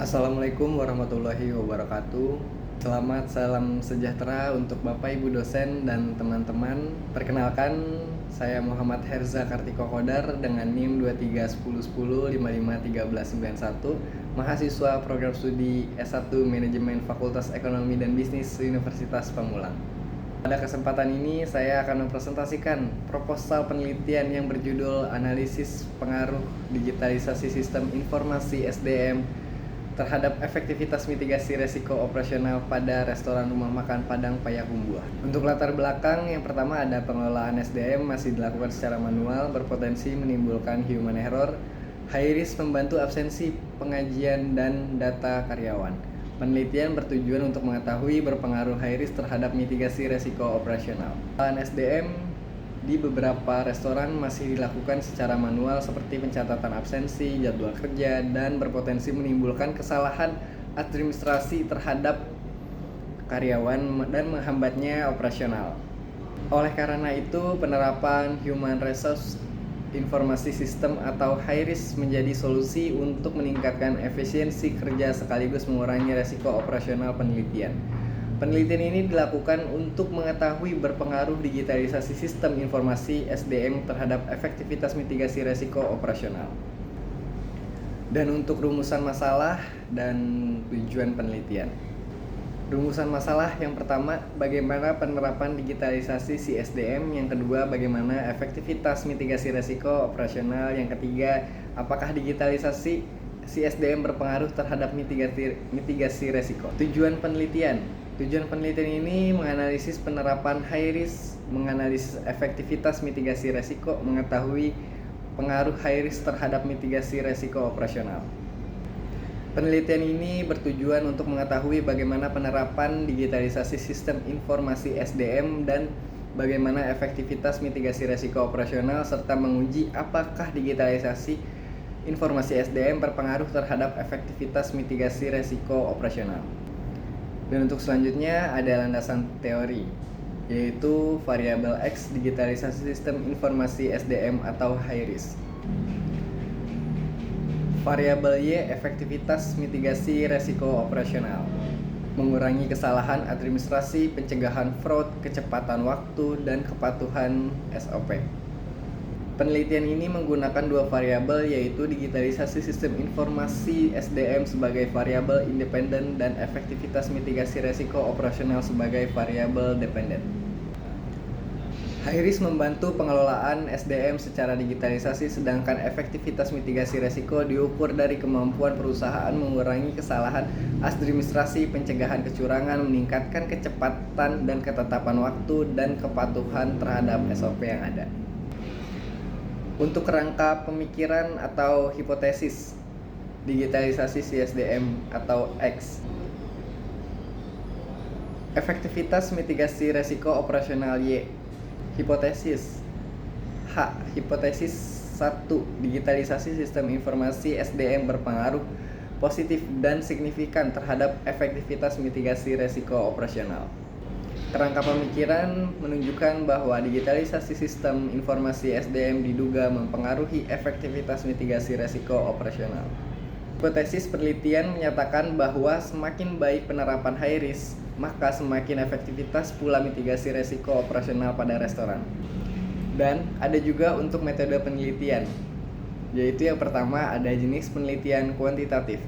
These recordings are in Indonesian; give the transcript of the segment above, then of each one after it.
Assalamualaikum warahmatullahi wabarakatuh. Selamat salam sejahtera untuk Bapak Ibu dosen dan teman-teman. Perkenalkan, saya Muhammad Herza Kartiko Kodar dengan NIM 231010551391, mahasiswa program studi S1 Manajemen Fakultas Ekonomi dan Bisnis Universitas Pamulang. Pada kesempatan ini saya akan mempresentasikan proposal penelitian yang berjudul Analisis Pengaruh Digitalisasi Sistem Informasi SDM terhadap efektivitas mitigasi resiko operasional pada restoran rumah makan Padang Payakumbuh. Untuk latar belakang, yang pertama ada pengelolaan SDM masih dilakukan secara manual, berpotensi menimbulkan human error, high risk membantu absensi pengajian dan data karyawan. Penelitian bertujuan untuk mengetahui berpengaruh high risk terhadap mitigasi resiko operasional. Pengelolaan SDM di beberapa restoran masih dilakukan secara manual seperti pencatatan absensi, jadwal kerja, dan berpotensi menimbulkan kesalahan administrasi terhadap karyawan dan menghambatnya operasional. Oleh karena itu, penerapan Human Resource Informasi System atau HIRIS menjadi solusi untuk meningkatkan efisiensi kerja sekaligus mengurangi resiko operasional penelitian. Penelitian ini dilakukan untuk mengetahui berpengaruh digitalisasi sistem informasi SDM terhadap efektivitas mitigasi resiko operasional. Dan untuk rumusan masalah dan tujuan penelitian. Rumusan masalah yang pertama, bagaimana penerapan digitalisasi si SDM. Yang kedua, bagaimana efektivitas mitigasi resiko operasional. Yang ketiga, apakah digitalisasi si SDM berpengaruh terhadap mitigasi resiko. Tujuan penelitian ini menganalisis penerapan high risk, menganalisis efektivitas mitigasi resiko, mengetahui pengaruh high risk terhadap mitigasi resiko operasional. Penelitian ini bertujuan untuk mengetahui bagaimana penerapan digitalisasi sistem informasi SDM dan bagaimana efektivitas mitigasi resiko operasional, serta menguji apakah digitalisasi informasi SDM berpengaruh terhadap efektivitas mitigasi resiko operasional. Dan untuk selanjutnya ada landasan teori, yaitu variabel X digitalisasi sistem informasi SDM atau high risk. Variabel Y efektivitas mitigasi resiko operasional, mengurangi kesalahan administrasi, pencegahan fraud, kecepatan waktu, dan kepatuhan SOP. Penelitian ini menggunakan dua variabel, yaitu digitalisasi sistem informasi SDM sebagai variabel independen dan efektivitas mitigasi resiko operasional sebagai variabel dependen. High risk membantu pengelolaan SDM secara digitalisasi, sedangkan efektivitas mitigasi resiko diukur dari kemampuan perusahaan mengurangi kesalahan administrasi, pencegahan kecurangan, meningkatkan kecepatan dan ketetapan waktu, dan kepatuhan terhadap SOP yang ada. Untuk kerangka pemikiran atau hipotesis digitalisasi CSDM atau X. Efektivitas mitigasi resiko operasional Y. Hipotesis H. Hipotesis 1. Digitalisasi sistem informasi SDM berpengaruh positif dan signifikan terhadap efektivitas mitigasi resiko operasional. Kerangka pemikiran menunjukkan bahwa digitalisasi sistem informasi SDM diduga mempengaruhi efektivitas mitigasi resiko operasional. Hipotesis penelitian menyatakan bahwa semakin baik penerapan high risk, maka semakin efektivitas pula mitigasi resiko operasional pada restoran. Dan ada juga untuk metode penelitian, yaitu yang pertama ada jenis penelitian kuantitatif,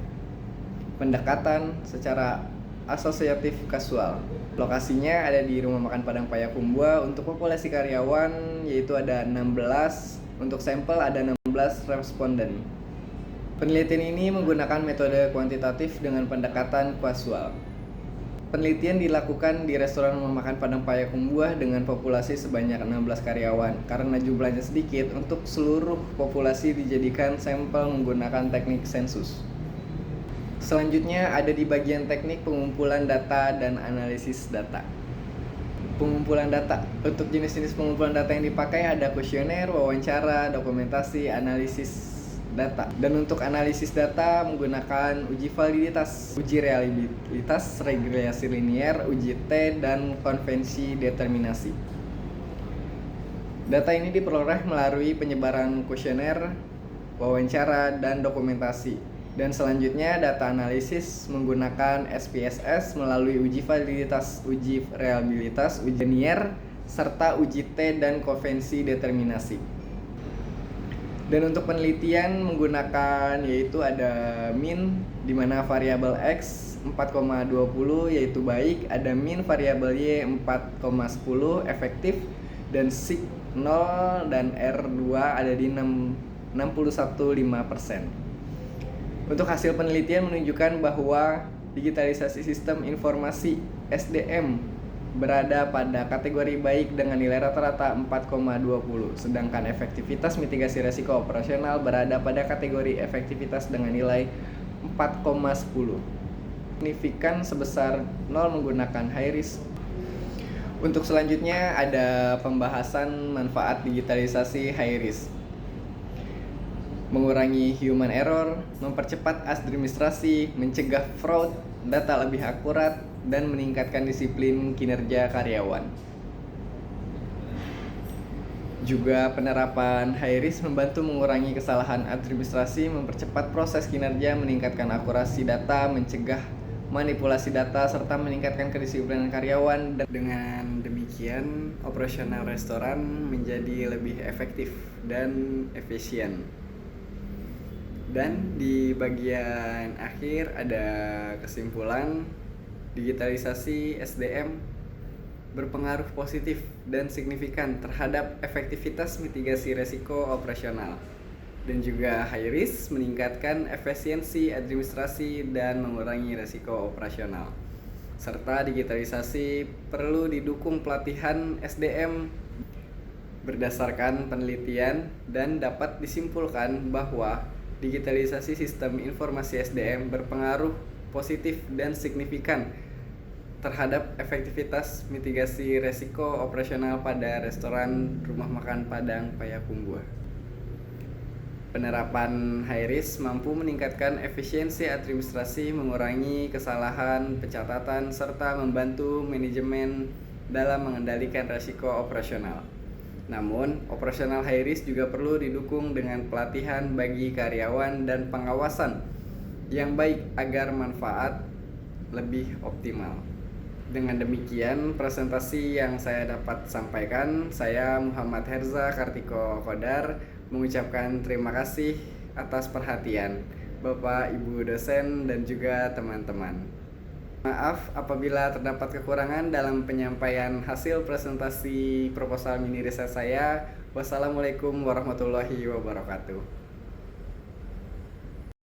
pendekatan secara asosiatif kasual. Lokasinya ada di Rumah Makan Padang Payakumbuh. Untuk populasi karyawan yaitu ada 16, untuk sampel ada 16 responden. Penelitian ini menggunakan metode kuantitatif dengan pendekatan kasual. Penelitian dilakukan di restoran Rumah Makan Padang Payakumbuh dengan populasi sebanyak 16 karyawan. Karena jumlahnya sedikit, untuk seluruh populasi dijadikan sampel menggunakan teknik sensus. Selanjutnya ada di bagian teknik pengumpulan data dan analisis data. Pengumpulan data. Untuk jenis-jenis pengumpulan data yang dipakai ada kuesioner, wawancara, dokumentasi, analisis data. Dan untuk analisis data menggunakan uji validitas, uji reliabilitas, regresi linier, uji T, dan konvensi determinasi. Data ini diperoleh melalui penyebaran kuesioner, wawancara, dan dokumentasi. Dan selanjutnya data analisis menggunakan SPSS melalui uji validitas, uji reliabilitas, uji linear, serta uji T dan konvensi determinasi. Dan untuk penelitian menggunakan yaitu ada min di mana variabel X 4,20 yaitu baik, ada min variabel Y 4,10 efektif, dan sig 0 dan R2 ada di 61,5%. Untuk hasil penelitian menunjukkan bahwa digitalisasi sistem informasi SDM berada pada kategori baik dengan nilai rata-rata 4,20, sedangkan efektivitas mitigasi risiko operasional berada pada kategori efektivitas dengan nilai 4,10. Signifikan sebesar 0 menggunakan high risk. Untuk selanjutnya ada pembahasan manfaat digitalisasi high risk. Mengurangi human error, mempercepat administrasi, mencegah fraud, data lebih akurat, dan meningkatkan disiplin kinerja karyawan. Juga penerapan high risk membantu mengurangi kesalahan administrasi, mempercepat proses kinerja, meningkatkan akurasi data, mencegah manipulasi data, serta meningkatkan kedisiplinan karyawan. Dan dengan demikian, operasional restoran menjadi lebih efektif dan efisien. Dan di bagian akhir ada kesimpulan, digitalisasi SDM berpengaruh positif dan signifikan terhadap efektivitas mitigasi risiko operasional, dan juga high risk meningkatkan efisiensi administrasi dan mengurangi risiko operasional. Serta digitalisasi perlu didukung pelatihan SDM berdasarkan penelitian, dan dapat disimpulkan bahwa digitalisasi sistem informasi SDM berpengaruh positif dan signifikan terhadap efektivitas mitigasi risiko operasional pada restoran rumah makan Padang Payakumbuh. Penerapan high risk mampu meningkatkan efisiensi administrasi, mengurangi kesalahan pencatatan, serta membantu manajemen dalam mengendalikan risiko operasional. Namun, operasional high risk juga perlu didukung dengan pelatihan bagi karyawan dan pengawasan yang baik agar manfaat lebih optimal. Dengan demikian, presentasi yang saya dapat sampaikan, saya Muhammad Herza Kartiko Kodar mengucapkan terima kasih atas perhatian Bapak, Ibu dosen, dan juga teman-teman. Maaf apabila terdapat kekurangan dalam penyampaian hasil presentasi proposal mini riset saya. Wassalamualaikum warahmatullahi wabarakatuh.